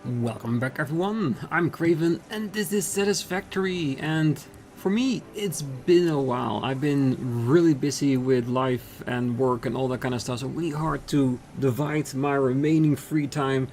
Welcome back everyone, I'm Craven and this is Satisfactory, and for me it's been a while. I've been really busy with life and work and all that kind of stuff, so really hard to divide my remaining free time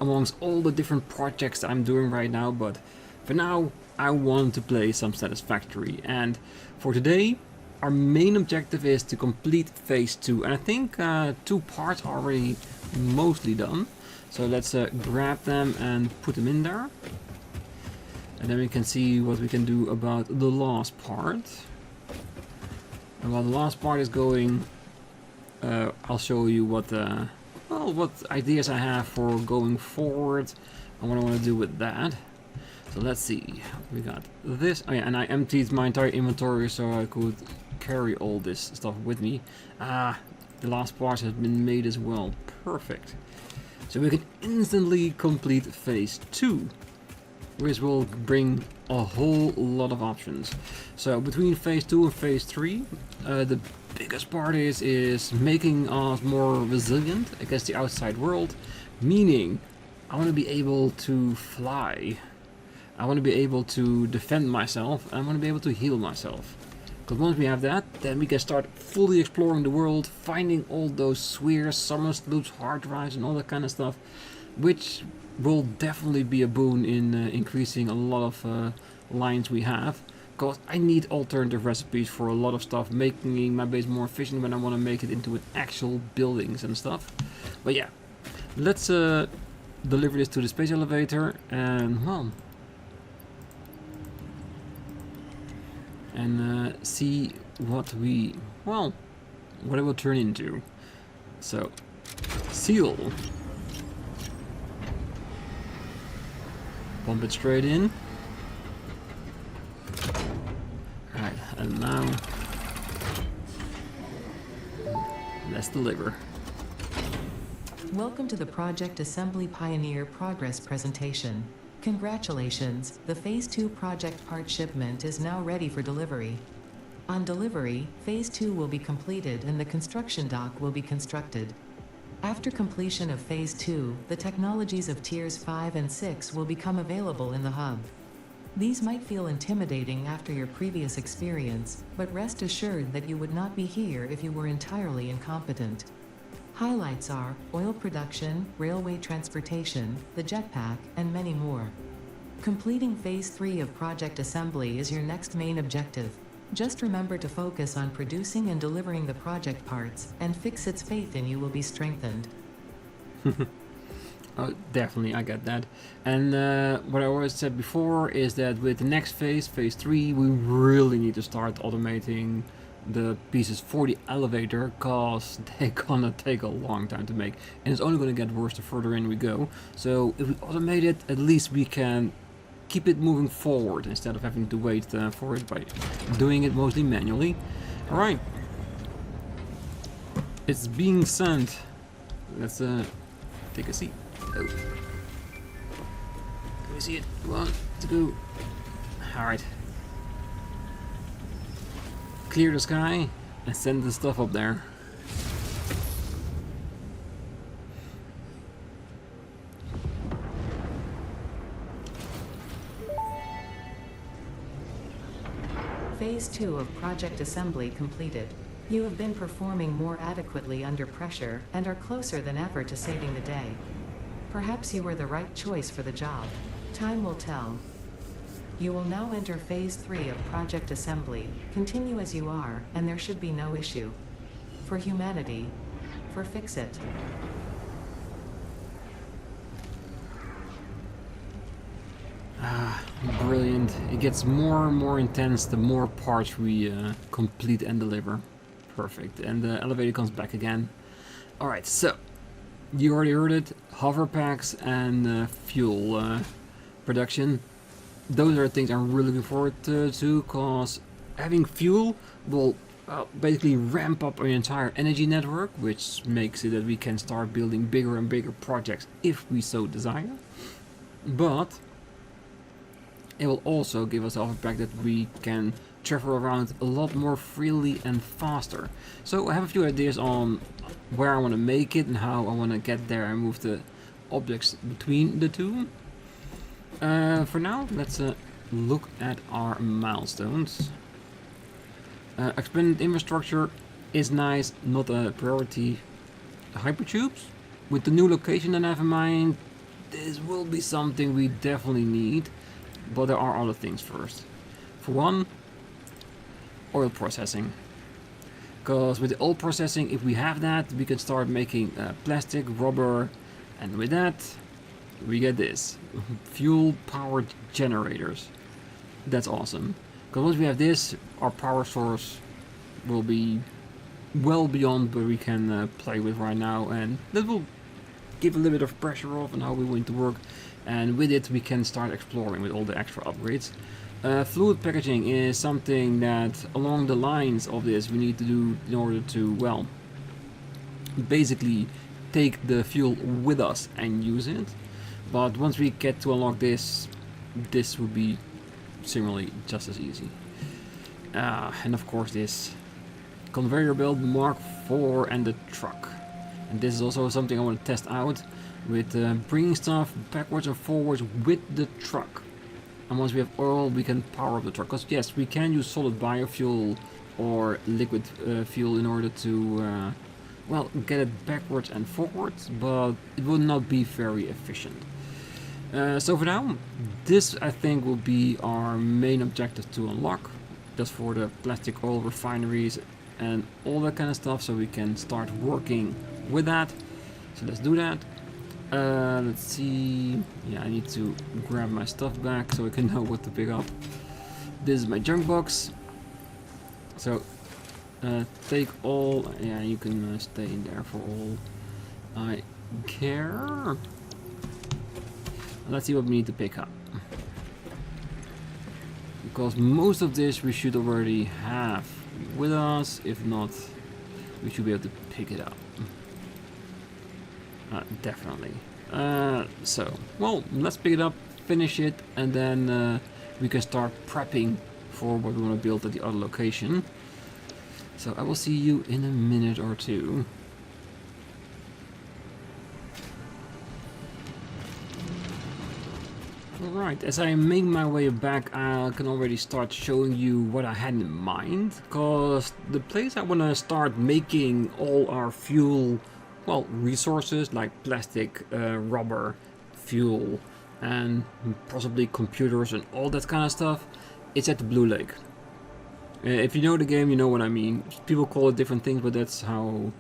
amongst all the different projects I'm doing right now, but for now I want to play some Satisfactory, and for today our main objective is to complete phase 2, and I think 2 parts are already mostly done. So let's grab them and put them in there. And then we can see what we can do about the last part. And while the last part is going, I'll show you what ideas I have for going forward and what I want to do with that. So let's see. We got this. Oh yeah, and I emptied my entire inventory so I could carry all this stuff with me. The last part has been made as well. Perfect. So we can instantly complete phase 2, which will bring a whole lot of options. So between phase 2 and phase 3, the biggest part is making us more resilient against the outside world, meaning I want to be able to fly, I want to be able to defend myself, and I want to be able to heal myself. Because once we have that, then we can start fully exploring the world, finding all those spheres, summons, loops, hard drives and all that kind of stuff, which will definitely be a boon in increasing a lot of lines we have. Because I need alternative recipes for a lot of stuff, making my base more efficient when I want to make it into an actual buildings and stuff. But yeah, let's deliver this to the space elevator and, well, and see what it will turn into. So, seal. Pump it straight in. Alright, and now let's deliver. Welcome to the Project Assembly Pioneer Progress presentation. Congratulations, the Phase 2 project part shipment is now ready for delivery. On delivery, Phase 2 will be completed and the construction dock will be constructed. After completion of Phase 2, the technologies of Tiers 5 and 6 will become available in the hub. These might feel intimidating after your previous experience, but rest assured that you would not be here if you were entirely incompetent. Highlights are oil production, railway transportation, the jetpack, and many more. Completing Phase 3 of Project Assembly is your next main objective. Just remember to focus on producing and delivering the project parts, and Fixit's faith in you will be strengthened. Oh, definitely, I get that. And what I always said before is that with the next phase, phase 3, we really need to start automating the pieces for the elevator, because they're gonna take a long time to make, and it's only gonna get worse the further in we go. So if we automate it, at least we can keep it moving forward instead of having to wait for it by doing it mostly manually. Alright, it's being sent. Let's take a seat. Oh. Can we see it? 1, 2. Alright. Clear the sky and send the stuff up there. Phase 2 of Project Assembly completed. You have been performing more adequately under pressure and are closer than ever to saving the day. Perhaps you were the right choice for the job. Time will tell. You will now enter Phase 3 of Project Assembly. Continue as you are, and there should be no issue. For humanity. For Fixit. Brilliant. It gets more and more intense the more parts we complete and deliver. Perfect. And the elevator comes back again. Alright, so you already heard it. Hover packs and fuel production. Those are things I'm really looking forward to, because having fuel will basically ramp up our entire energy network, which makes it that we can start building bigger and bigger projects if we so desire. But it will also give us the fact that we can travel around a lot more freely and faster. So I have a few ideas on where I want to make it and how I want to get there and move the objects between the two. For now, let's look at our milestones. Expanded infrastructure is nice, not a priority. Hypertubes, with the new location that I have in mind, this will be something we definitely need, but there are other things first. For one, oil processing. Because with the oil processing, if we have that, we can start making plastic, rubber, and with that, we get this. Fuel-powered generators. That's awesome. Because once we have this, our power source will be well beyond what we can play with right now, and that will give a little bit of pressure off on how we want to work, and with it we can start exploring with all the extra upgrades. Fluid packaging is something that along the lines of this we need to do in order to, well, basically take the fuel with us and use it. But once we get to unlock this, this will be similarly just as easy. And of course this conveyor belt Mark IV and the truck. And this is also something I want to test out with bringing stuff backwards and forwards with the truck. And once we have oil, we can power up the truck. Because yes, we can use solid biofuel or liquid fuel in order to, well, get it backwards and forwards, but it will not be very efficient. So for now, this I think will be our main objective to unlock. Just for the plastic oil refineries and all that kind of stuff, so we can start working with that. So let's do that. Let's see. Yeah, I need to grab my stuff back so I can know what to pick up. This is my junk box. So take all. Yeah, you can stay in there for all I care. Let's see what we need to pick up. Because most of this we should already have with us. If not, we should be able to pick it up. Definitely. So, well, let's pick it up, finish it, and then we can start prepping for what we want to build at the other location. So I will see you in a minute or two. Alright, as I make my way back, I can already start showing you what I had in mind, because the place I want to start making all our fuel, well, resources like plastic, rubber, fuel, and possibly computers and all that kind of stuff, it's at the Blue Lake. If you know the game, you know what I mean. People call it different things, but that's how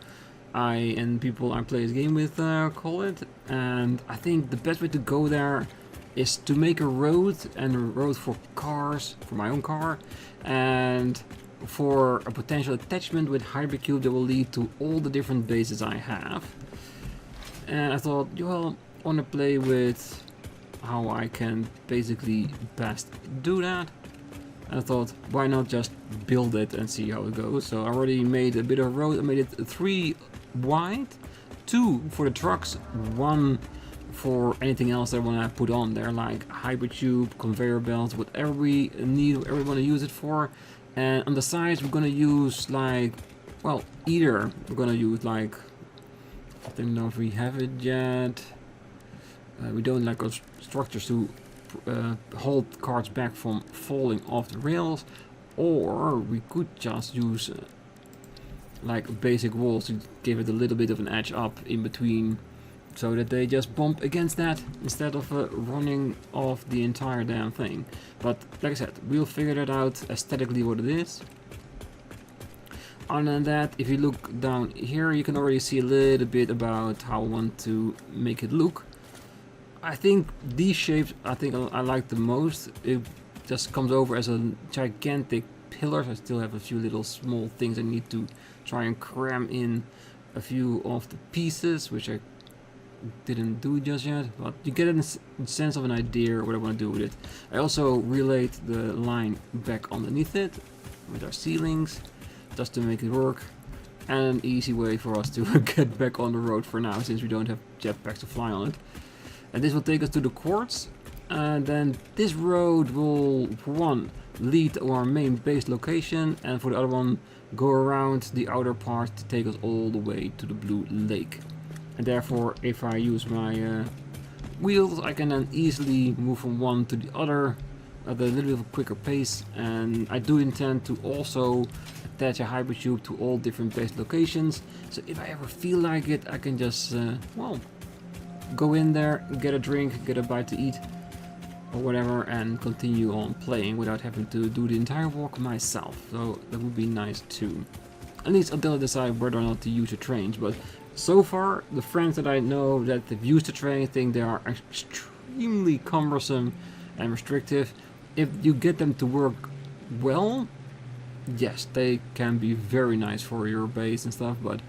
I and people I play this game with call it. And I think the best way to go there is to make a road, and a road for cars, for my own car, and for a potential attachment with Hypercube that will lead to all the different bases I have. And I thought, well, I want to play with how I can basically best do that. And I thought, why not just build it and see how it goes. So I already made a bit of road. I made it 3 wide, 2 for the trucks, 1 for anything else that I want to put on there, like Hypertube, conveyor belts, whatever we need, whatever we want to use it for. And on the sides we're gonna use like, well, either we're gonna use like, I don't know if we have it yet. We don't like those structures to hold cars back from falling off the rails, or we could just use like basic walls to give it a little bit of an edge up in between, so that they just bump against that instead of running off the entire damn thing. But like I said, we'll figure that out aesthetically what it is. Other than that, if you look down here, you can already see a little bit about how I want to make it look. I think these shapes, I think I like the most. It just comes over as a gigantic pillar. I still have a few little small things I need to try and cram in a few of the pieces, which I didn't do just yet, but you get a sense of an idea what I want to do with it. I also relayed the line back underneath it with our ceilings, just to make it work, and an easy way for us to get back on the road for now, since we don't have jetpacks to fly on it. And this will take us to the quartz, and then this road will, for one, lead to our main base location, and for the other one, go around the outer part to take us all the way to the Blue Lake. and therefore if I use my wheels I can then easily move from one to the other at a little bit of a quicker pace. And I do intend to also attach a hybrid tube to all different base locations, so if I ever feel like it I can just well, go in there, get a drink, get a bite to eat or whatever, and continue on playing without having to do the entire walk myself. So that would be nice too. At least until I decide whether or not to use the trains. But so far, the friends that I know that have used the train think they are extremely cumbersome and restrictive. If you get them to work well, yes, they can be very nice for your base and stuff, but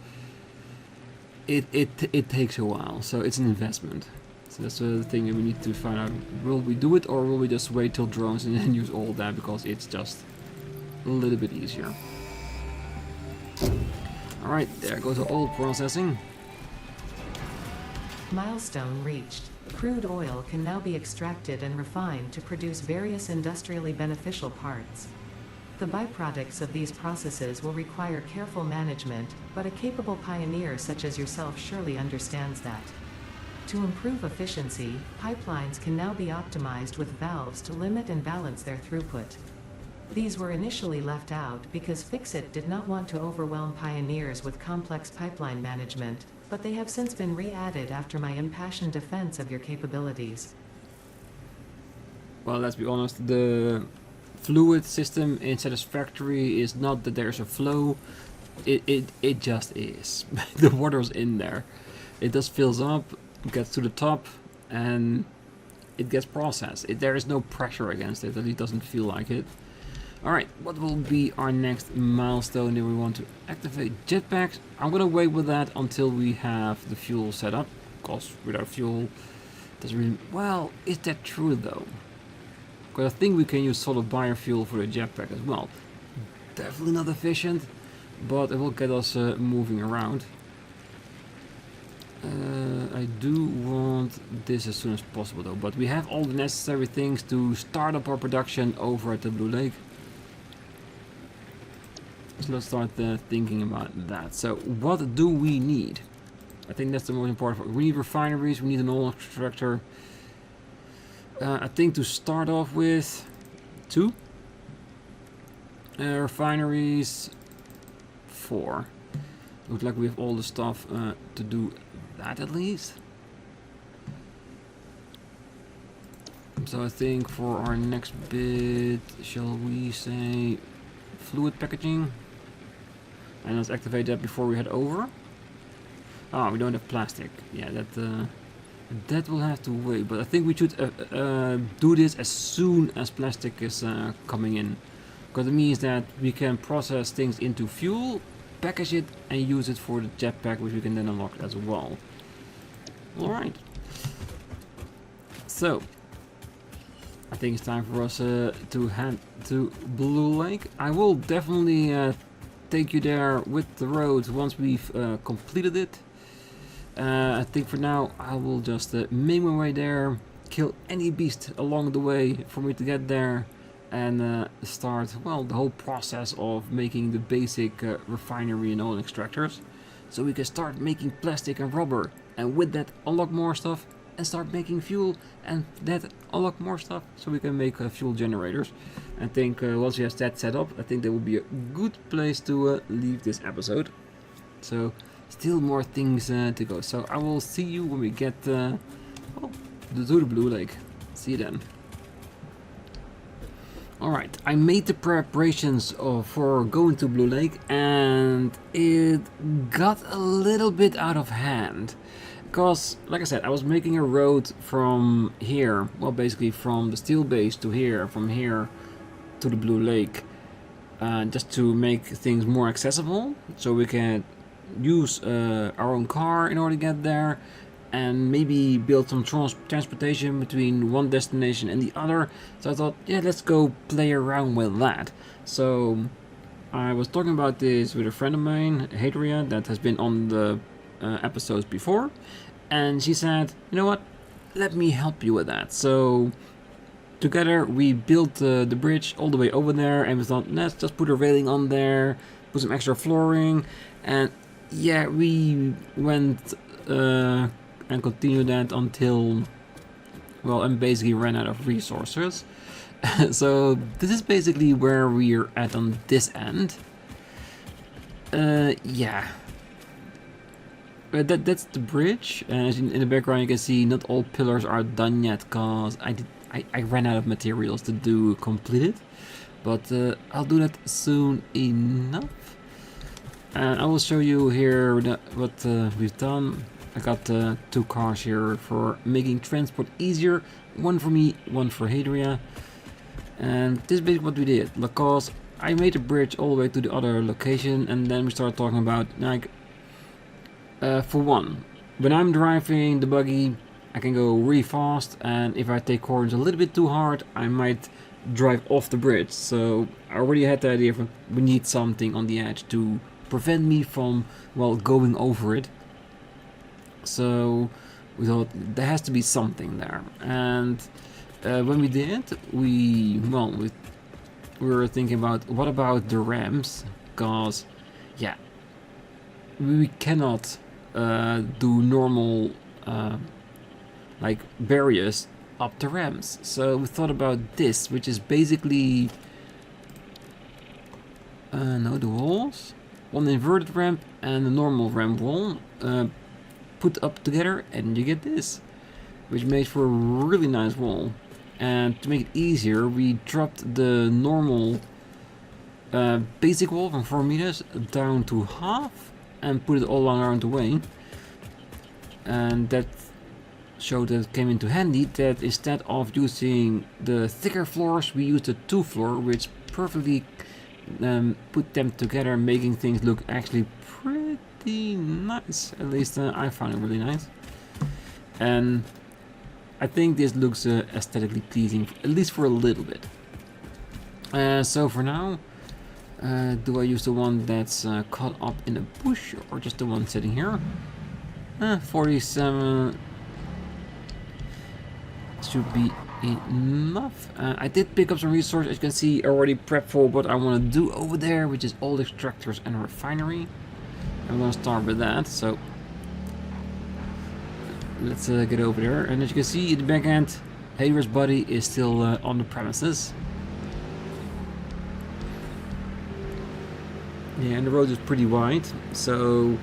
it takes a while, so it's an investment. So that's the thing that we need to find out. Will we do it, or will we just wait till drones and then use all that, because it's just a little bit easier. Alright, there goes the oil processing. Milestone reached. Crude oil can now be extracted and refined to produce various industrially beneficial parts. The byproducts of these processes will require careful management, but a capable pioneer such as yourself surely understands that. To improve efficiency, pipelines can now be optimized with valves to limit and balance their throughput. These were initially left out because Fixit did not want to overwhelm pioneers with complex pipeline management, but they have since been re-added after my impassioned defense of your capabilities. Well, let's be honest, the fluid system in Satisfactory is not that there's a flow, it just is. The water's in there. It just fills up, gets to the top, and it gets processed. There is no pressure against it, at least doesn't feel like it. Alright, what will be our next milestone? Do we want to activate jetpacks? I'm gonna wait with that until we have the fuel set up, because without fuel, doesn't really... Well, is that true though? Because I think we can use solid biofuel for the jetpack as well. Definitely not efficient, but it will get us moving around. I do want this as soon as possible though, but we have all the necessary things to start up our production over at the Blue Lake. So let's start thinking about that. So what do we need? I think that's the most important part. We need refineries, we need an oil extractor. I think to start off with 2 refineries, 4. Looks like we have all the stuff to do that at least. So I think for our next bit, shall we say fluid packaging? And let's activate that before we head over. Ah, we don't have plastic. Yeah, that will have to wait. But I think we should do this as soon as plastic is coming in, because it means that we can process things into fuel, package it, and use it for the jetpack, which we can then unlock as well. Alright. So, I think it's time for us to head to Blue Lake. I will definitely take you there with the roads once we've completed it. I think for now I will just make my way there, kill any beast along the way for me to get there, and start, well, the whole process of making the basic refinery and oil extractors, so we can start making plastic and rubber, and with that unlock more stuff and start making fuel, and that unlock more stuff so we can make fuel generators. I think once we have that set up, I think that would be a good place to leave this episode. So still more things to go. So I will see you when we get to the Blue Lake. See you then. Alright, I made the preparations for going to Blue Lake, and it got a little bit out of hand. Because, like I said, I was making a road from here, well, basically from the steel base to here, from here to the Blue Lake, just to make things more accessible, so we can use our own car in order to get there, and maybe build some transportation between one destination and the other. So I thought, yeah, let's go play around with that. So I was talking about this with a friend of mine, Hadria, that has been on the episodes before, and she said, you know what, let me help you with that. So together we built the bridge all the way over there, and we thought, let's just put a railing on there, put some extra flooring, and yeah, we went and continue that until, well, I'm basically ran out of resources. So this is basically where we're at on this end. Yeah. That's the bridge, and as in the background you can see not all pillars are done yet, cause I ran out of materials to complete it, but I'll do that soon enough. And I will show you here what we've done. I got 2 cars here for making transport easier, one for me, one for Hadria. And this is basically what we did, because I made a bridge all the way to the other location, and then we started talking about, like, for one, when I'm driving the buggy, I can go really fast, and if I take corners a little bit too hard, I might drive off the bridge. So I already had the idea of we need something on the edge to prevent me from, well, going over it. So we thought there has to be something there, and when we did, we were thinking about what about the ramps, because yeah, we cannot do normal like barriers up the ramps. So we thought about this, which is basically no, the walls, one inverted ramp and a normal ramp wall put up together, and you get this, which makes for a really nice wall. And to make it easier, we dropped the normal basic wall from 4 meters down to half and put it all around the way. And that showed that it came into handy that instead of using the thicker floors, we used a 2 floor, which perfectly put them together, making things look actually pretty nice. At least I found it really nice. And I think this looks aesthetically pleasing, at least for a little bit. So for now, do I use the one that's caught up in a bush, or just the one sitting here? 47 should be enough. I did pick up some resources, as you can see, already prepped for what I want to do over there, which is all extractors and a refinery. I'm going to start with that, so let's get over there. And as you can see, in the back end, Hadria's body is still on the premises. Yeah, and the road is pretty wide, so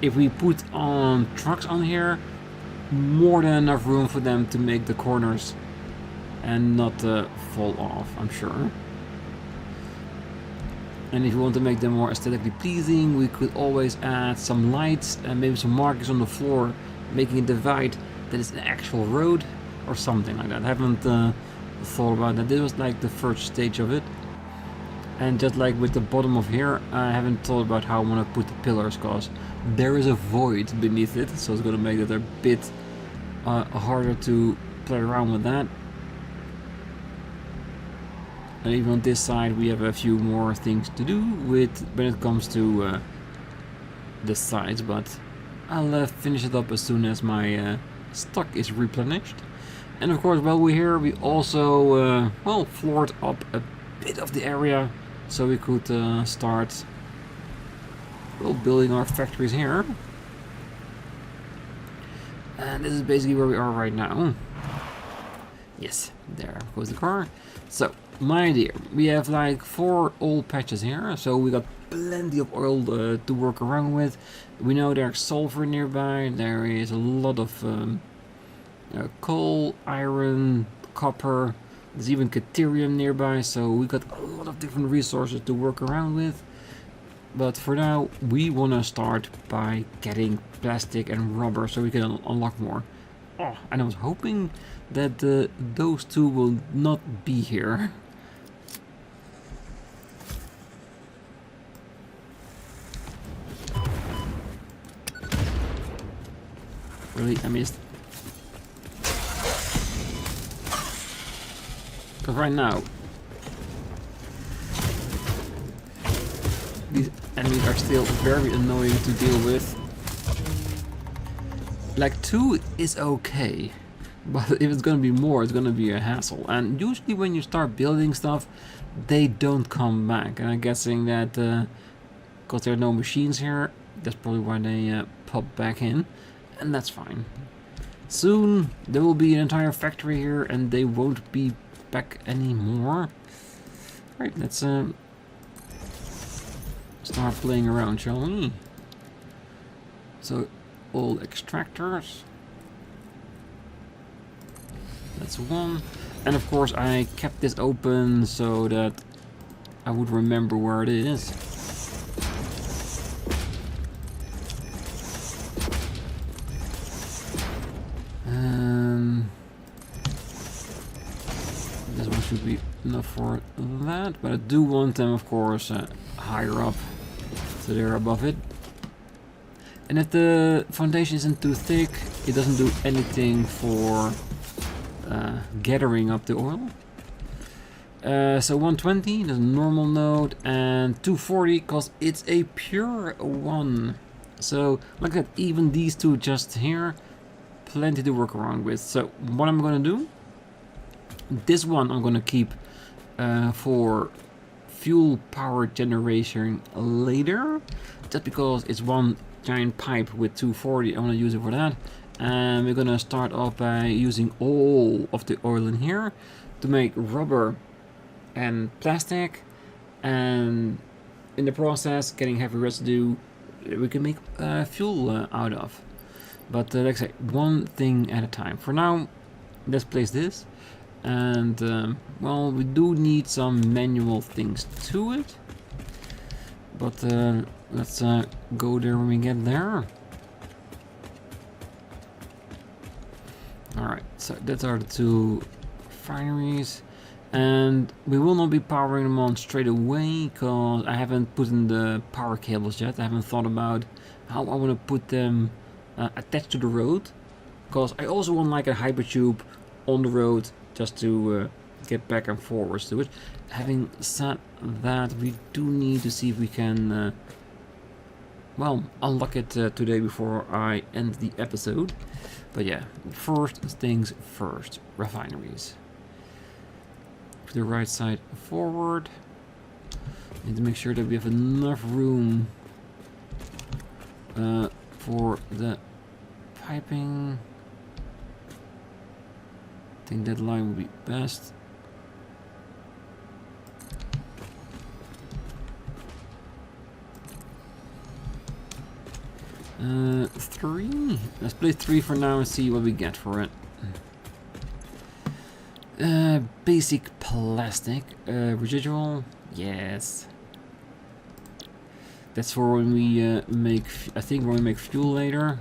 if we put on trucks on here, more than enough room for them to make the corners and not fall off, I'm sure. And if you want to make them more aesthetically pleasing, we could always add some lights and maybe some markers on the floor, making a divide that is an actual road or something like that. I haven't thought about that. This was like the first stage of it. And just like with the bottom of here, I haven't thought about how I want to put the pillars, because there is a void beneath it, so it's going to make it a bit harder to play around with that. And even on this side we have a few more things to do with when it comes to the sides, but I'll finish it up as soon as my stock is replenished. And of course, while we're here, we also well, floored up a bit of the area so we could start, well, building our factories here. And this is basically where we are right now. Yes, there goes the car. So my idea, we have like 4 oil patches here, so we got plenty of oil to work around with. We know there's sulfur nearby, there is a lot of coal, iron, copper, there's even caterium nearby, so we got a lot of different resources to work around with. But for now, we want to start by getting plastic and rubber so we can unlock more. Oh, and I was hoping that those two will not be here. Really, I missed. Because right now, these enemies are still very annoying to deal with. Like 2 is okay, but if it's gonna be more, it's gonna be a hassle. And usually when you start building stuff, they don't come back. And I'm guessing that because there are no machines here, that's probably why they pop back in. and that's fine. Soon there will be an entire factory here and they won't be back anymore. Right, let's start playing around, shall we? So, all extractors. That's one. And of course I kept this open so that I would remember where it is. This one should be enough for that, but I do want them, of course, higher up, so they're above it. And if the foundation isn't too thick, it doesn't do anything for gathering up the oil. So 120, the normal node, and 240 because it's a pure one. So look at even these two just here, plenty to work around with. So what I'm gonna do, this one I'm gonna keep for fuel power generation later, just because it's one giant pipe with 240. I want to use it for that. And we're gonna start off by using all of the oil in here to make rubber and plastic, and in the process getting heavy residue we can make fuel out of. But like I say, one thing at a time. For now, let's place this, and well, we do need some manual things to it, but let's go there when we get there. Alright, so that are the two refineries, and we will not be powering them on straight away because I haven't put in the power cables yet. I haven't thought about how I want to put them attached to the road, because I also want like a hybrid tube on the road just to get back and forwards to it. Having said that, we do need to see if we can well, unlock it today before I end the episode. But yeah, first things first, refineries. To the right side forward. Need to make sure that we have enough room for the piping. I think that line would be best. Three. Let's play 3 for now and see what we get for it. Basic plastic. Residual. Yes. That's for when we make. I think when we make fuel later.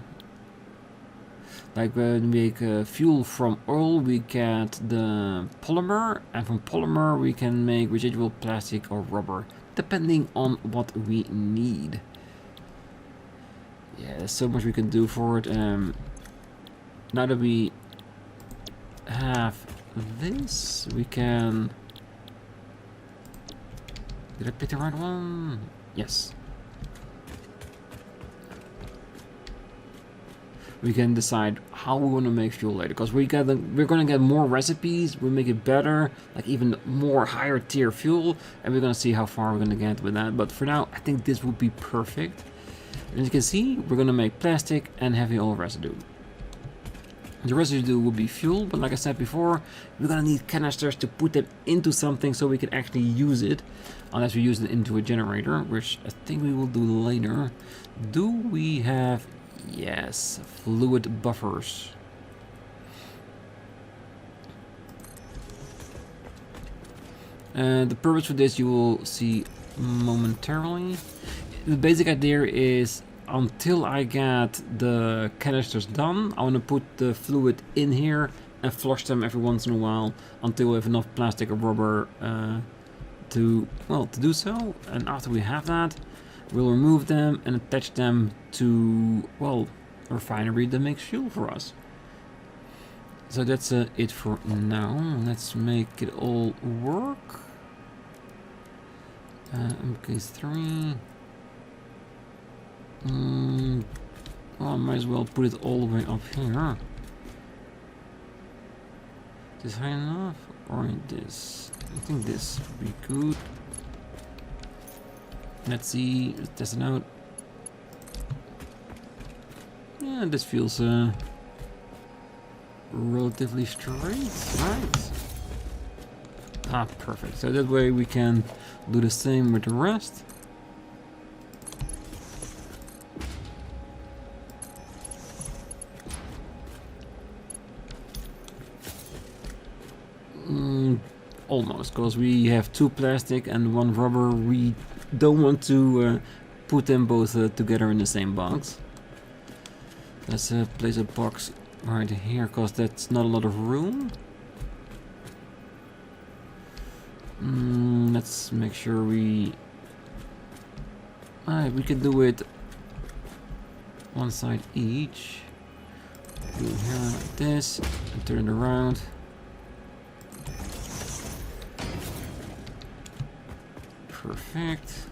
Like when we make fuel from oil, we get the polymer, and from polymer we can make residual plastic or rubber, depending on what we need. Yeah, there's so much we can do for it. Now that we have this, we can... Did I pick the right one? Yes. We can decide how we want to make fuel later, because we're gonna get more recipes. We'll make it better, like even more higher tier fuel, and we're gonna see how far we're gonna get with that. But for now, I think this would be perfect. As you can see, we're gonna make plastic and heavy oil residue. The residue will be fuel, but like I said before, we're gonna need canisters to put them into something so we can actually use it, unless we use it into a generator, which I think we will do later. Do we have... Yes, fluid buffers. The purpose for this you will see momentarily. The basic idea is, until I get the canisters done, I want to put the fluid in here and flush them every once in a while until we have enough plastic or rubber to do so. And after we have that, we'll remove them and attach them to, well, a refinery that makes fuel for us. So that's it for now. Let's make it all work. MK3. Well, I might as well put it all the way up here. Is this high enough? Or this? I think this would be good. Let's see. Let's test it out. Yeah, Yeah, this feels relatively straight, right? Ah, perfect. So that way we can do the same with the rest. Almost, because we have 2 plastic and 1 rubber. We don't want to put them both together in the same box. Let's place a box right here, because that's not a lot of room. Let's make sure we can do it one side each. Do it here like this and turn it around. Perfect.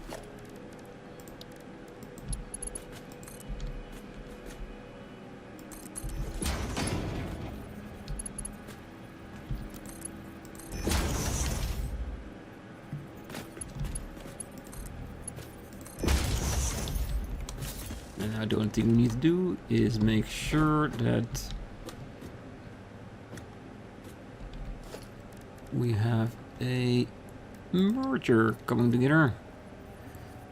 And now the only thing we need to do is make sure that we have a merger coming together.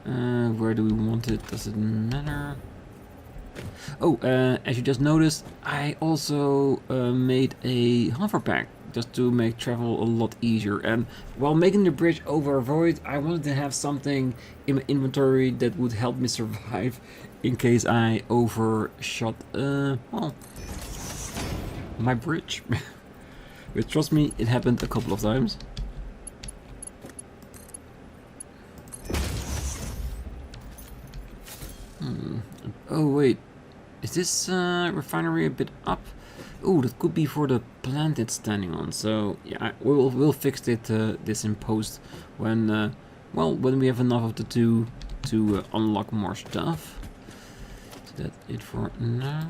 Where do we want it? Does it matter? Oh, as you just noticed, I also made a hover pack just to make travel a lot easier. And while making the bridge over a void, I wanted to have something in my inventory that would help me survive in case I overshot, well, my bridge. But trust me, it happened a couple of times. Oh wait, is this refinery a bit up? Oh, that could be for the plant it's standing on. So yeah, we'll fix it this in post when well, when we have enough of the 2 to unlock more stuff. So that's it for now.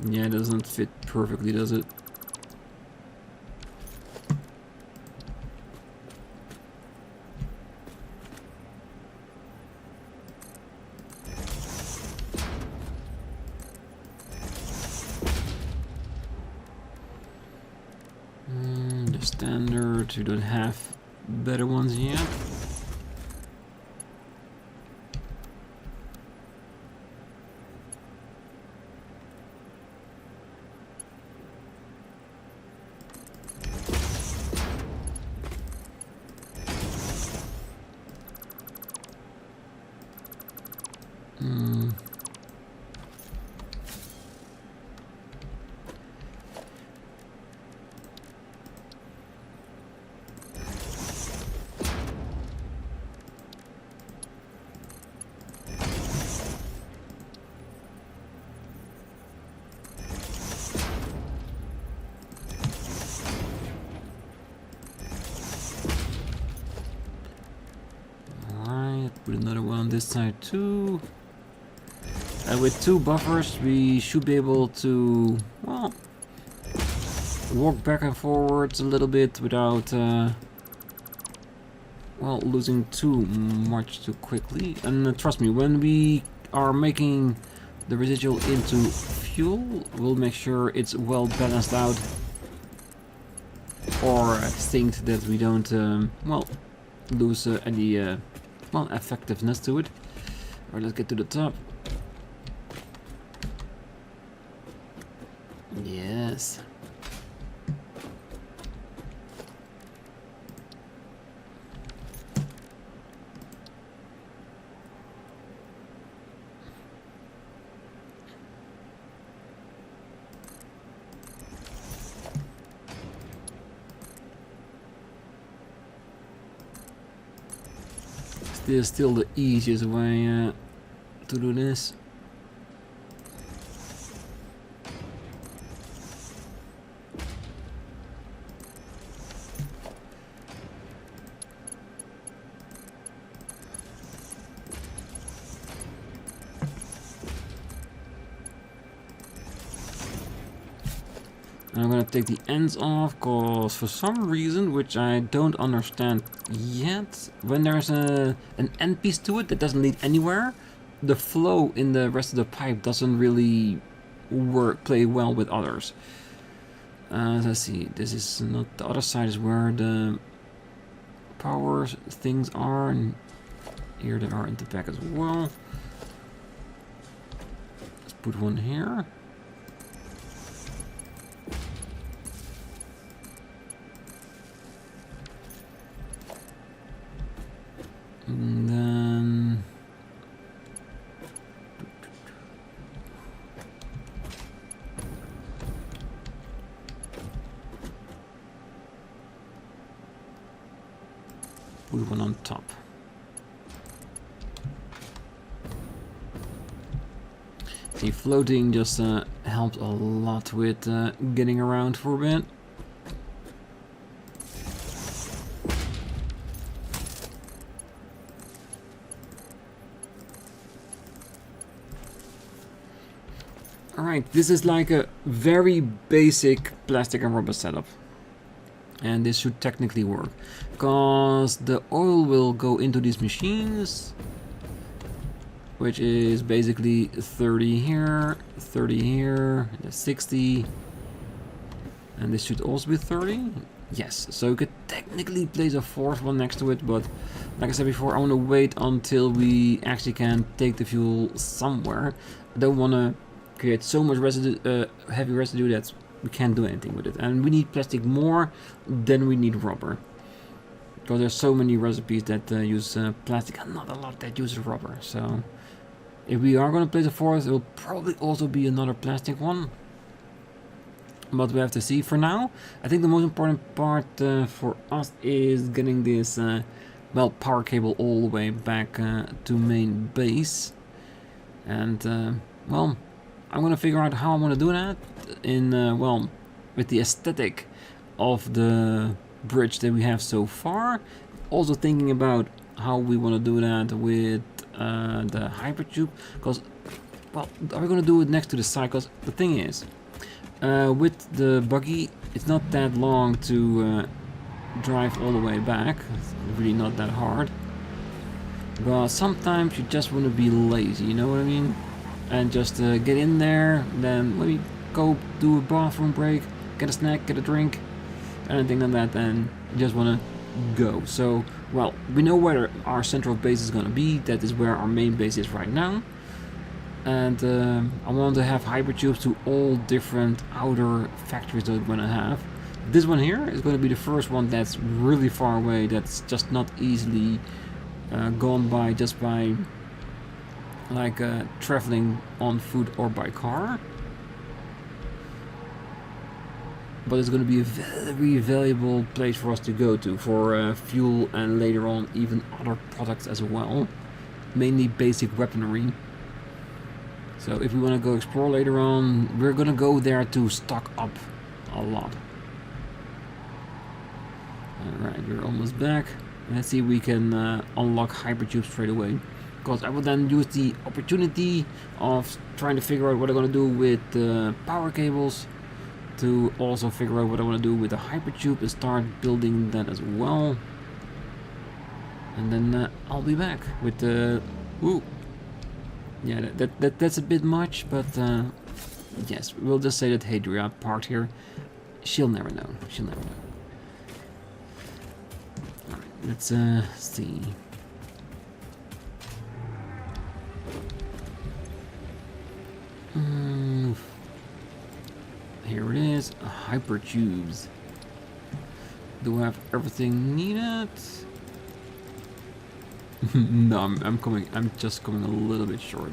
Yeah, it doesn't fit perfectly, does it? The standard, you don't have better ones yet. Put another one on this side too. And with 2 buffers, we should be able to, well, walk back and forwards a little bit without, well, losing too much too quickly. And trust me, when we are making the residual into fuel, we'll make sure it's well balanced out, or think that we don't, well, lose any well, effectiveness to it. Alright, let's get to the top. Yes. This is still the easiest way to do this. I'm gonna take the ends off, cause for some reason, which I don't understand yet, when there's an end piece to it that doesn't lead anywhere, the flow in the rest of the pipe doesn't really play well with others. Let's see, this is not, the other side is where the power things are, and here they are in the back as well. Let's put one here. And then put one on top. See, floating just helps a lot with getting around for a bit. Alright, this is like a very basic plastic and rubber setup. And this should technically work. Because the oil will go into these machines, which is basically 30 here, 30 here, 60. And this should also be 30. Yes, so you could technically place a fourth one next to it, but like I said before, I want to wait until we actually can take the fuel somewhere. I don't want to create so much residue, heavy residue that we can't do anything with it. And we need plastic more than we need rubber. Because there's so many recipes that use plastic and not a lot that use rubber. So if we are going to place a fourth, it will probably also be another plastic one. But we have to see. For now, I think the most important part for us is getting this well, power cable all the way back to main base. And well, I'm gonna figure out how I'm gonna do that in well, with the aesthetic of the bridge that we have so far. Also thinking about how we want to do that with the hypertube, because well, are we gonna do it next to the side? Because the thing is, with the buggy, it's not that long to drive all the way back. It's really not that hard. But sometimes you just want to be lazy, you know what I mean? And just get in there, then maybe go do a bathroom break, get a snack, get a drink, anything like that, and you just want to go. So, well, we know where our central base is going to be. That is where our main base is right now. And I want to have hypertubes to all different outer factories that we're going to have. This one here is going to be the first one that's really far away, that's just not easily gone by just by like traveling on foot or by car. But it's going to be a very valuable place for us to go to for fuel, and later on even other products as well, mainly basic weaponry. So if we want to go explore later on, we're going to go there to stock up a lot. Alright, we're almost back. Let's see if we can unlock hypertube straight away. Because I will then use the opportunity of trying to figure out what I'm going to do with the power cables to also figure out what I want to do with the hypertube and start building that as well. And then I'll be back with the... Ooh. Yeah, that's a bit much, but yes, we'll just say that Hadria parked here. She'll never know. She'll never know. Alright, let's see. Here it is, hypertubes. Do I have everything needed? No, I'm just coming a little bit short.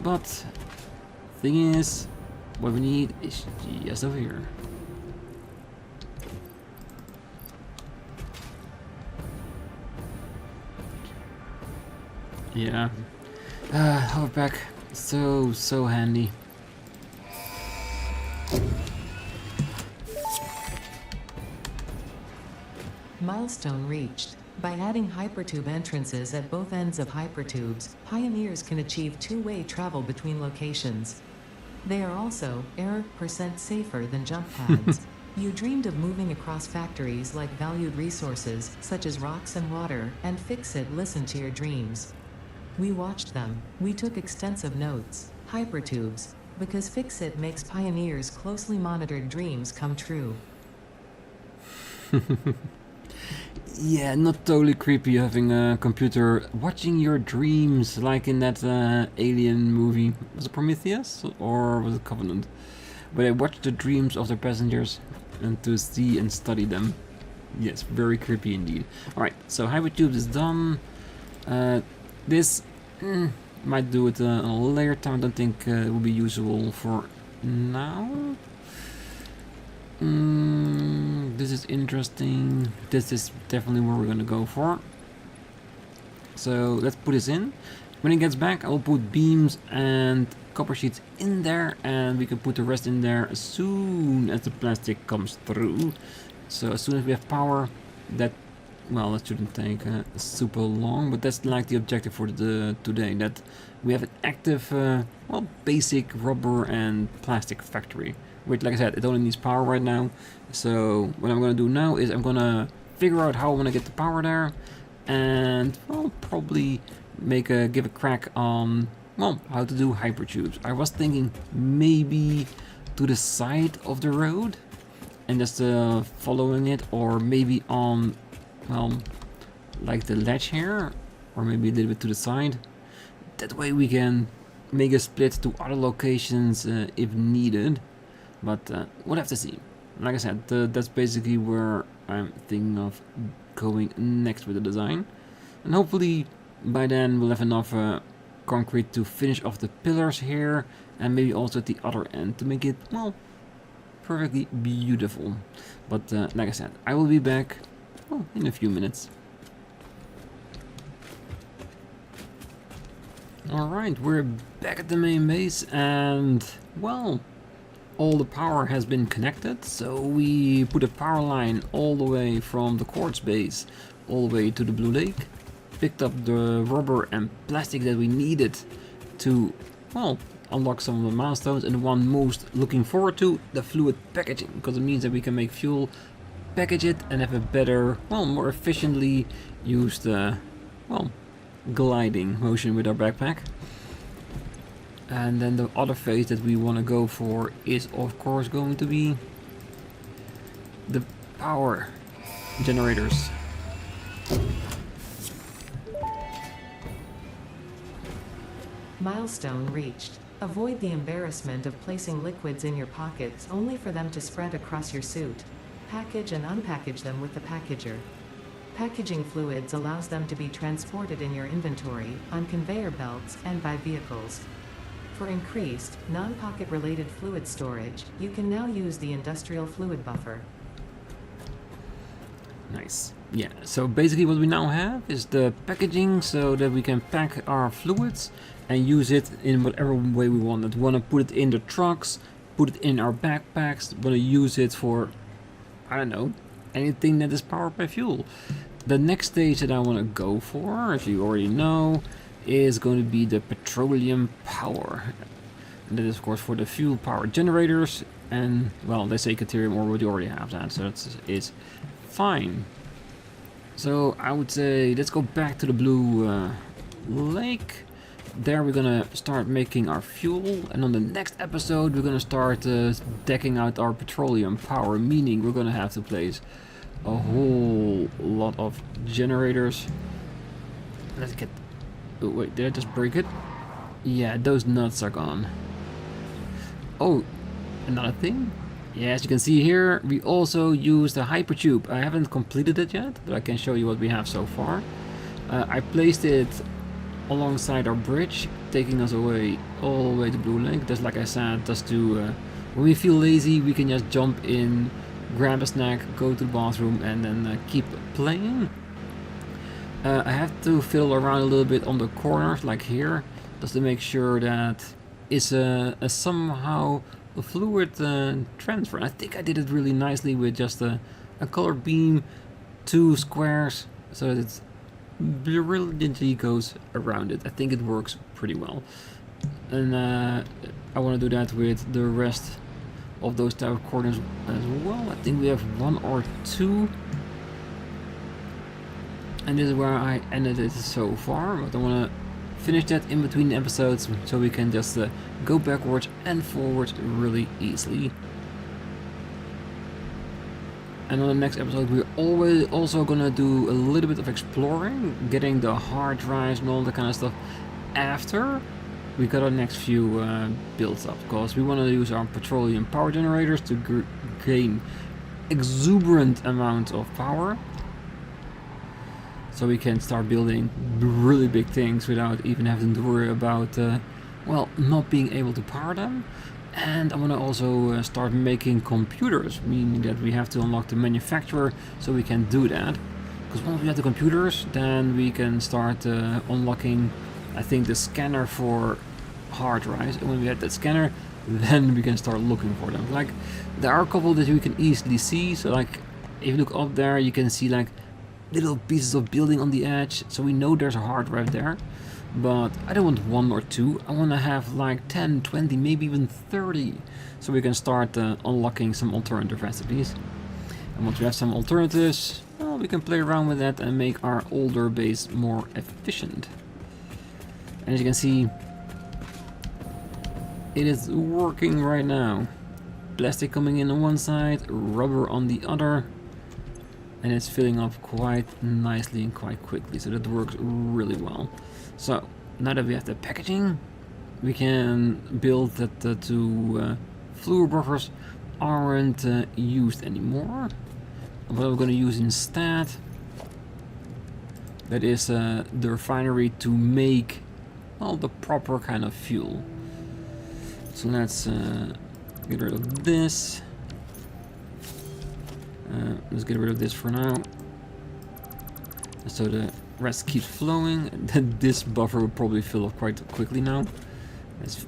But thing is, what we need is just over here. Yeah. Hoverpack, so handy. Milestone reached. By adding hypertube entrances at both ends of hypertubes, pioneers can achieve two-way travel between locations. They are also % safer than jump pads. You dreamed of moving across factories like valued resources, such as rocks and water, and Fix-It listened to your dreams. We watched them. We took extensive notes. Hypertubes. Because Fix-It makes Pioneer's closely monitored dreams come true. Yeah, not totally creepy having a computer watching your dreams, like in that alien movie. Was it Prometheus or was it Covenant? Where they watch the dreams of their passengers and to see and study them. Yes, very creepy indeed. Alright, so Hypertubes is done. This might do it on a later time. I don't think it will be usable for now. This is interesting. This is definitely where we're gonna go for. So let's put this in. When it gets back, I will put beams and copper sheets in there, and we can put the rest in there as soon as the plastic comes through. So as soon as we have power, that shouldn't take super long, but that's like the objective for today, that we have an active, basic rubber and plastic factory. Which, like I said, it only needs power right now. So what I'm gonna do now is I'm gonna figure out how I wanna get the power there, and probably give a crack on how to do hypertubes. I was thinking maybe to the side of the road and just following it, or maybe on like the ledge here, or maybe a little bit to the side. That way we can make a split to other locations if needed. But we'll have to see. Like I said, that's basically where I'm thinking of going next with the design. And hopefully by then we'll have enough concrete to finish off the pillars here, and maybe also at the other end to make it, perfectly beautiful. But like I said, I will be back in a few minutes. Alright, we're back at the main base, and all the power has been connected. So we put a power line all the way from the quartz base all the way to the Blue Lake, picked up the rubber and plastic that we needed to unlock some of the milestones, and the one most looking forward to, the fluid packaging, because it means that we can make fuel, package it, and have a better, more efficiently used gliding motion with our backpack. And then the other phase that we want to go for is of course going to be the power generators. Milestone reached. Avoid the embarrassment of placing liquids in your pockets only for them to spread across your suit. Package and unpackage them with the packager. Packaging fluids allows them to be transported in your inventory, on conveyor belts, and by vehicles. For increased, non-pocket related fluid storage, you can now use the industrial fluid buffer. Nice. Yeah, so basically what we now have is the packaging, so that we can pack our fluids and use it in whatever way we want it. We want to put it in the trucks, put it in our backpacks, want to use it for, I don't know, anything that is powered by fuel. The next stage that I want to go for, if you already know, is going to be the petroleum power. And that is of course for the fuel power generators, and they say Caterium, or we already have that, so it's fine. So I would say let's go back to the Blue Lake. There we're gonna start making our fuel, and on the next episode we're gonna start decking out our petroleum power, meaning we're gonna have to place a whole lot of generators. Let's get... Oh wait, did I just break it? Yeah, those nuts are gone. Oh, another thing? Yeah, as you can see here, we also use the hypertube. I haven't completed it yet, but I can show you what we have so far. I placed it alongside our bridge, taking us away all the way to Blue Lake. Just like I said, just to when we feel lazy, we can just jump in, grab a snack, go to the bathroom, and then keep playing. I have to fiddle around a little bit on the corners, like here, just to make sure that it's a somehow a fluid transfer. I think I did it really nicely with just a color beam, 2 squares, so that it's brilliantly goes around it. I think it works pretty well, and I want to do that with the rest of those type of corners as well. I think we have 1 or 2, and this is where I ended it so far, but I want to finish that in between episodes, so we can just go backwards and forwards really easily. And on the next episode we're always also gonna do a little bit of exploring, getting the hard drives and all that kind of stuff after we got our next few builds up, because we want to use our petroleum power generators to gain exuberant amount of power, so we can start building really big things without even having to worry about well, not being able to power them. And I want to also start making computers, meaning that we have to unlock the manufacturer so we can do that, because once we have the computers, then we can start unlocking, I think, the scanner for hard drives. And when we have that scanner, then we can start looking for them. Like, there are a couple that we can easily see. So like, if you look up there, you can see like little pieces of building on the edge, so we know there's a hard drive there. But I don't want 1 or 2, I want to have like 10, 20, maybe even 30, so we can start unlocking some alternative recipes. And once we have some alternatives, well, we can play around with that and make our older base more efficient. And as you can see, it is working right now. Plastic coming in on one side, rubber on the other, and it's filling up quite nicely and quite quickly, so that works really well. So now that we have the packaging, we can build that the two fluor buffers aren't used anymore. And what we're going to use instead, that is the refinery to make, well, the proper kind of fuel. So let's get rid of this. Let's get rid of this for now, so the rest keeps flowing. This buffer will probably fill up quite quickly now. Let's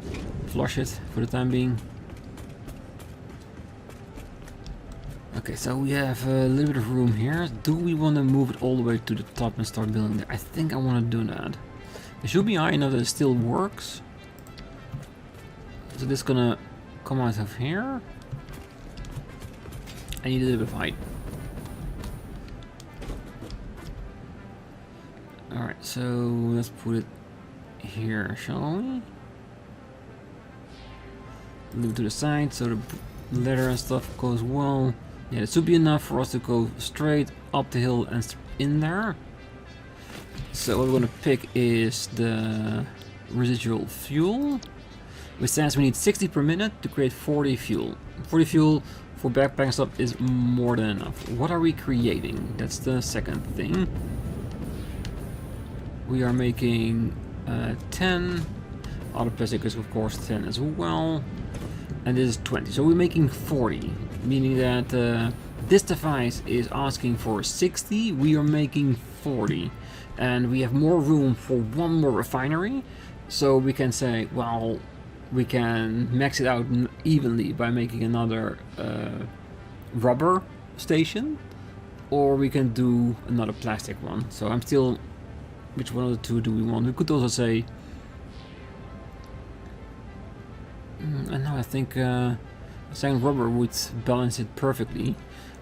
flush it for the time being. Okay, so we have a little bit of room here. Do we want to move it all the way to the top and start building there? I think I want to do that. It should be high enough that it still works. So this is gonna come out of here. I need a little bit of height. Alright, so let's put it here, shall we? A little to the side so the ladder and stuff goes well. Yeah, it should be enough for us to go straight up the hill and in there. So what we're gonna pick is the residual fuel, which says we need 60 per minute to create 40 fuel. 40 fuel for backpack stuff is more than enough. What are we creating? That's the second thing. We are making 10. Other plastic is of course 10 as well. And this is 20. So we're making 40. Meaning that this device is asking for 60. We are making 40. And we have more room for one more refinery. So we can say, well, we can max it out evenly by making another rubber station, or we can do another plastic one. So I'm still, which one of the two do we want? We could also say, and now I think saying rubber would balance it perfectly,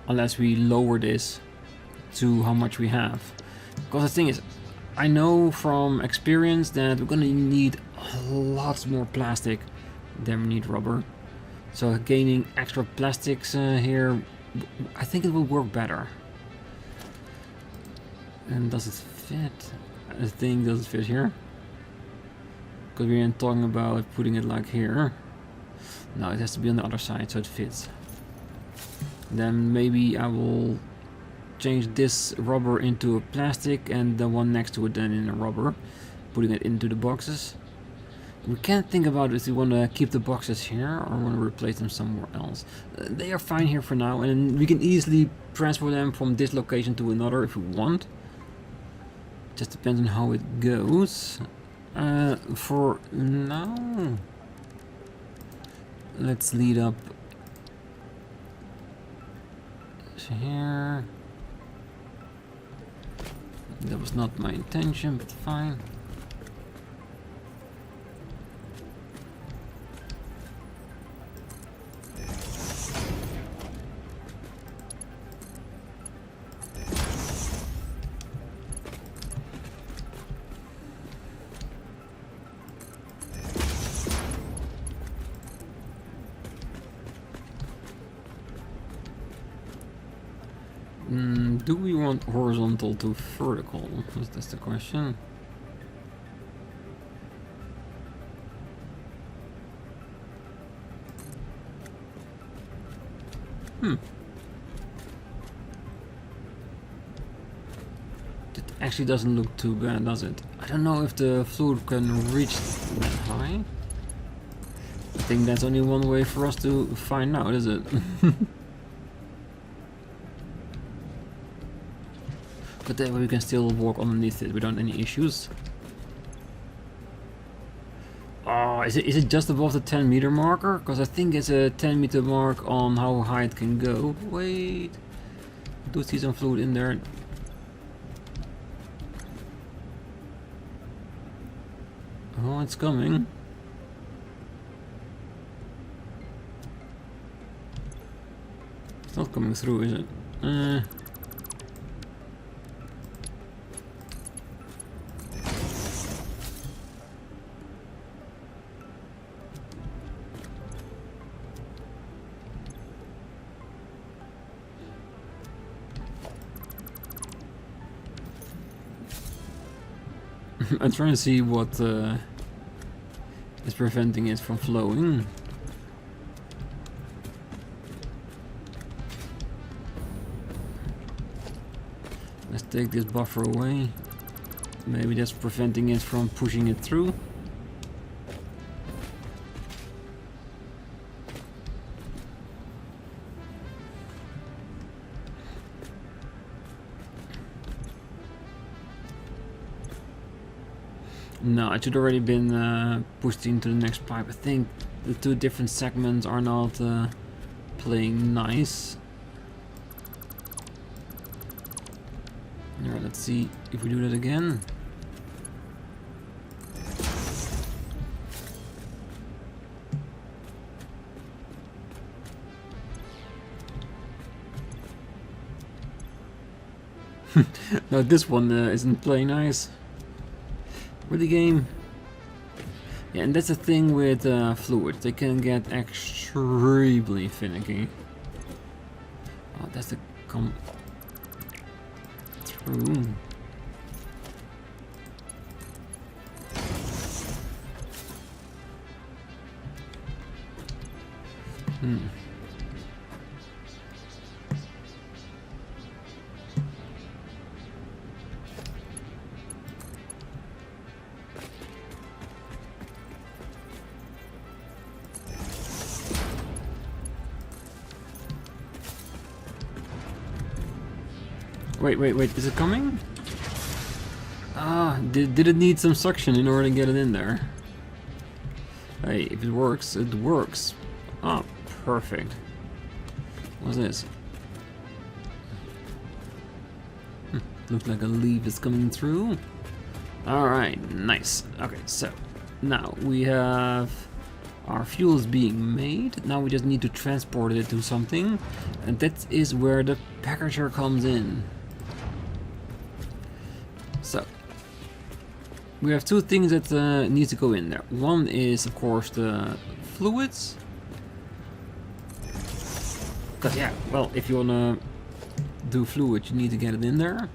unless we lower this to how much we have. Because the thing is, I know from experience that we're gonna need lots more plastic than we need rubber. So gaining extra plastics here, I think it will work better. And does it fit? I think does it fit here? Because we're talking about putting it like here. No, it has to be on the other side so it fits. Then maybe I will change this rubber into a plastic and the one next to it then in a rubber, putting it into the boxes. We can't think about if we want to keep the boxes here or want to replace them somewhere else. They are fine here for now, and we can easily transfer them from this location to another if we want. Just depends on how it goes. For now, let's lead up here. That was not my intention, but fine. Do we want horizontal to vertical? Is this the question? It actually doesn't look too bad, does it? I don't know if the fluid can reach that high. I think that's only one way for us to find out, is it? But that way we can still walk underneath it without any issues. Oh, is it just above the 10-meter marker? Because I think it's a 10-meter mark on how high it can go. Wait, I do see some fluid in there. Oh, it's coming. It's not coming through, is it? I'm trying to see what is preventing it from flowing. Let's take this buffer away. Maybe that's preventing it from pushing it through. No, it should already been pushed into the next pipe. I think the two different segments are not playing nice. Alright, let's see if we do that again. No, this one isn't playing nice. Really, game? Yeah, and that's the thing with fluids. They can get extremely finicky. Oh, that's the come through. Wait, is it coming? Ah, did it need some suction in order to get it in there? Hey, if it works, it works. Ah, perfect. What's this? Looks like a leaf is coming through. Alright, nice. Okay, so now we have our fuel is being made. Now we just need to transport it to something, and that is where the packager comes in. So we have two things that need to go in there. One is, of course, the fluids. Because yeah, well, if you wanna do fluid, you need to get it in there.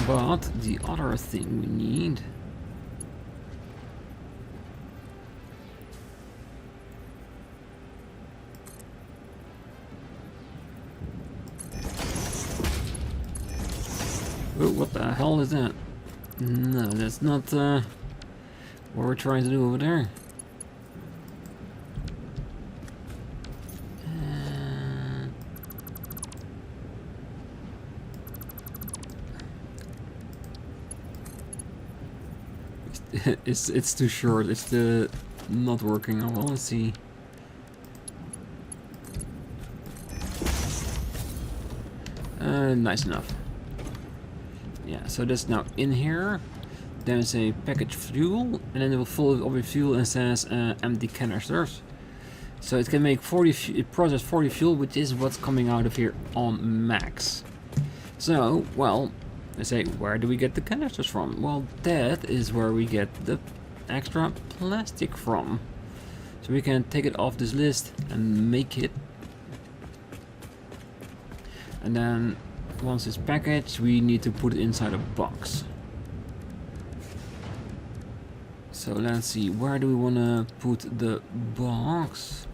But the other thing we need oh, what the hell is that? No, that's not what we're trying to do over there. It's too short. It's the not working. Oh well, let's see. Nice enough. Yeah, so that's now in here. There's a package fuel, and then it will full of fuel and says empty canisters. So it can make 40. It process 40 fuel, which is what's coming out of here on max. So, well, they say, where do we get the canisters from? Well, that is where we get the extra plastic from. So we can take it off this list and make it. And then once it's packaged, we need to put it inside a box. So let's see, where do we want to put the box?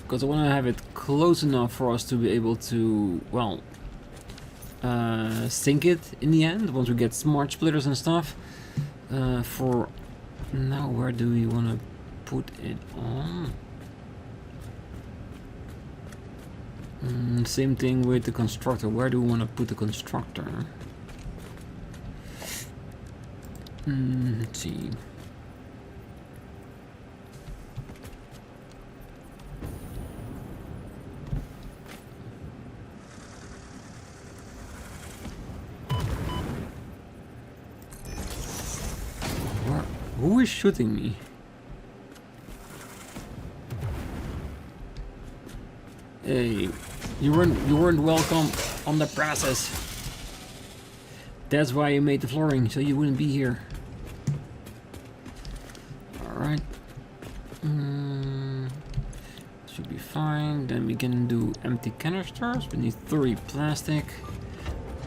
Because I want to have it close enough for us to be able to, well, sync it in the end once we get smart splitters and stuff. For now, where do we want to put it on? Same thing with the constructor. Where do we want to put the constructor? Let's see. Who is shooting me? Hey, you weren't welcome on the process. That's why you made the flooring, so you wouldn't be here. Alright. Should be fine. Then we can do empty canisters. We need 30 plastic.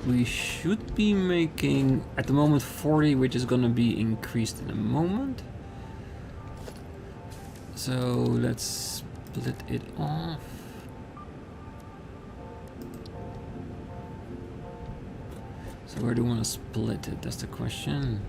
We should be making, at the moment, 40, which is gonna be increased in a moment. So let's split it off. So where do we want to split it? That's the question.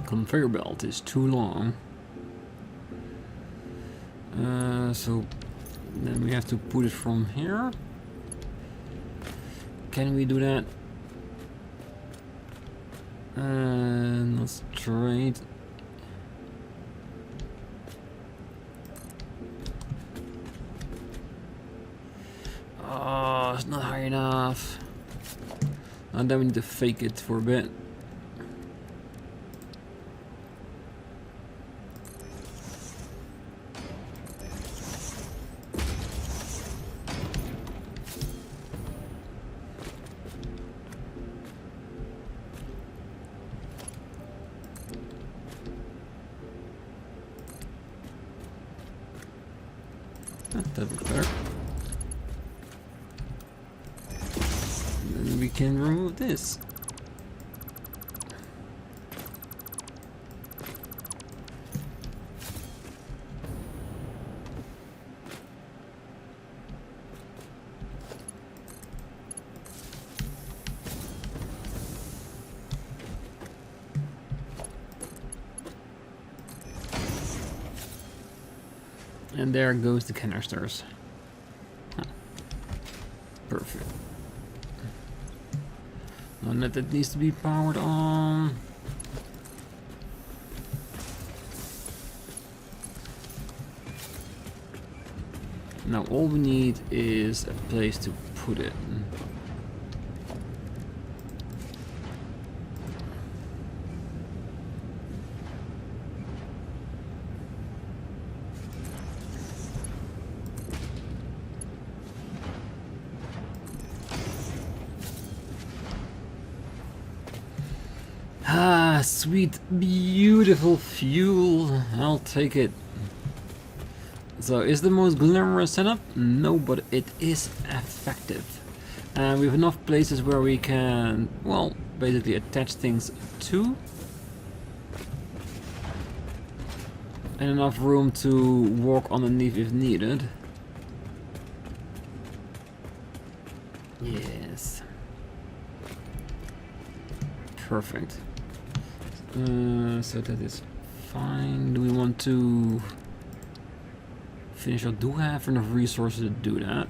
Conveyor belt is too long. So then we have to put it from here. Can we do that? Not straight. Oh, it's not high enough. And then we need to fake it for a bit. That looks better. And then we can remove this. And there goes the canisters. Huh. Perfect. Now that needs to be powered on. Now all we need is a place to put it. Ah, sweet, beautiful fuel. I'll take it. So, is the most glamorous setup? No, but it is effective. And we have enough places where we can, well, basically attach things to. And enough room to walk underneath if needed. Yes. Perfect. So that is fine. Do we want to finish or do we have enough resources to do that?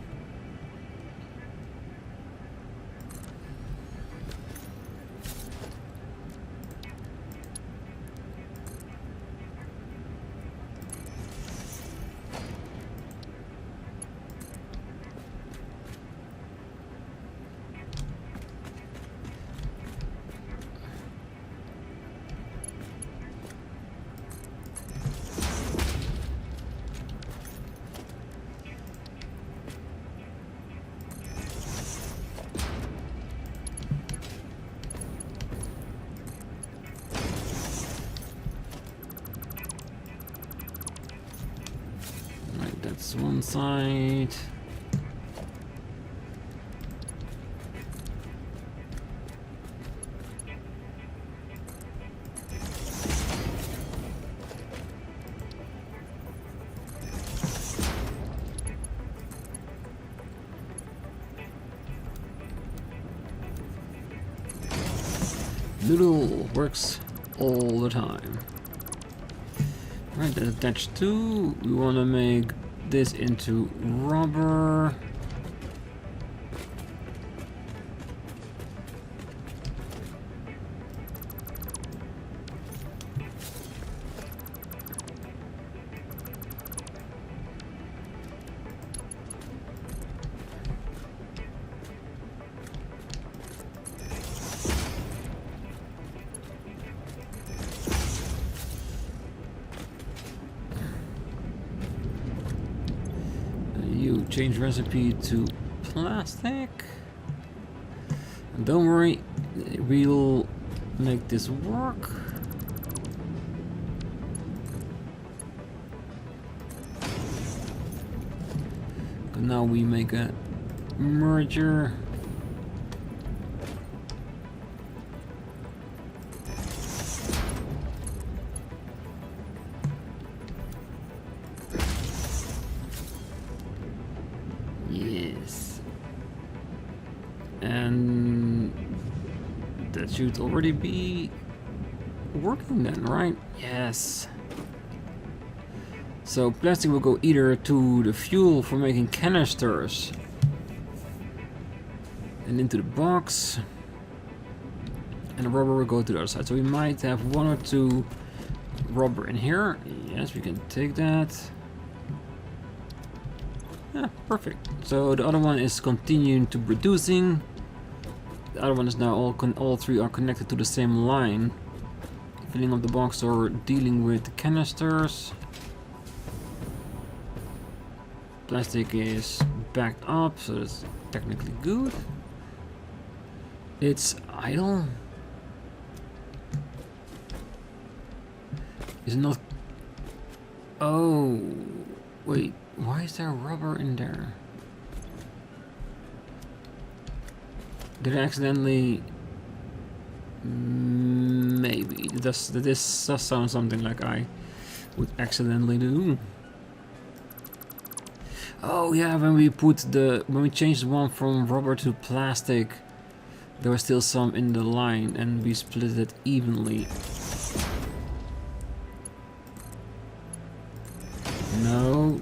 That's one side. Noodle works all the time. Right, that's attached to. We want to make this into rubber. You change recipe to plastic. And don't worry, we'll make this work. Now we make a merger. Yes. And that should already be working then, right? Yes. So plastic will go either to the fuel for making canisters and into the box, and the rubber will go to the other side. So we might have one or two rubber in here. Yes, we can take that. Yeah, perfect. So the other one is continuing to producing. The other one is now all three are connected to the same line, filling up the box or dealing with the canisters. Plastic is backed up, so that's technically good. It's idle. Is it not? Oh, wait. Why is there rubber in there? Did I accidentally? Maybe. This does sound something like I would accidentally do. Oh yeah, when we changed one from rubber to plastic, there was still some in the line, and we split it evenly. No,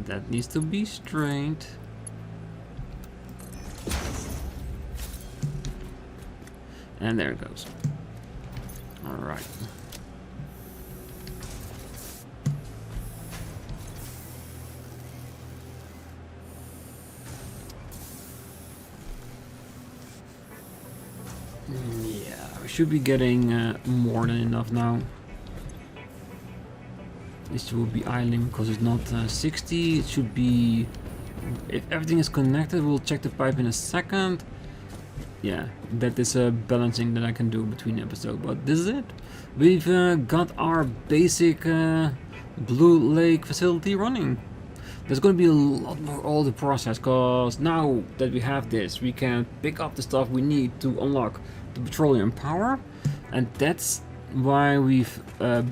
that needs to be straight. And there it goes. All right. Yeah, we should be getting more than enough now. This will be idling because it's not 60. It should be. If everything is connected, we'll check the pipe in a second. Yeah, that is a balancing that I can do between episodes. But this is it. We've got our basic Blue Lake facility running. There's going to be a lot more all the process, because now that we have this, we can pick up the stuff we need to unlock the petroleum power, and that's why we've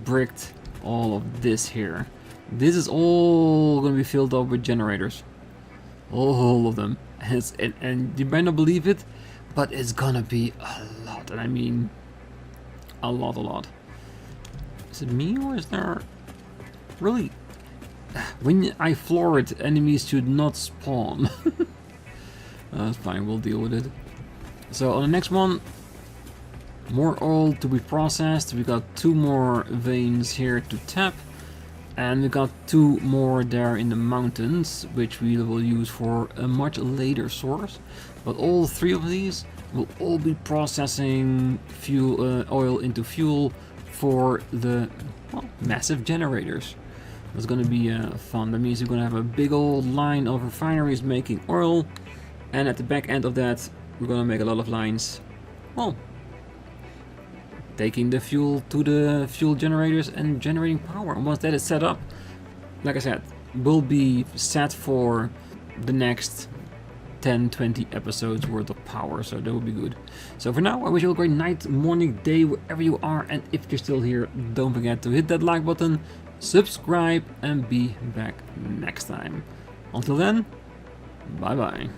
bricked all of this here. This is all going to be filled up with generators, all of them. And you might not believe it, but it's gonna be a lot, and I mean a lot. Is it me, or is there really? When I floor it, enemies should not spawn. That's fine, we'll deal with it. So on the next one, more oil to be processed. We got 2 more veins here to tap, and we got 2 more there in the mountains, which we will use for a much later source. But all 3 of these will all be processing fuel, oil into fuel for the massive generators. That's going to be fun. That means we're going to have a big old line of refineries making oil, and at the back end of that we're going to make a lot of lines, well, taking the fuel to the fuel generators and generating power. And once that is set up, like I said, will be set for the next 10-20 episodes worth of power, so that would be good. So for now, I wish you all a great night, morning, day, wherever you are, and if you're still here, don't forget to hit that like button, subscribe, and be back next time. Until then, bye bye.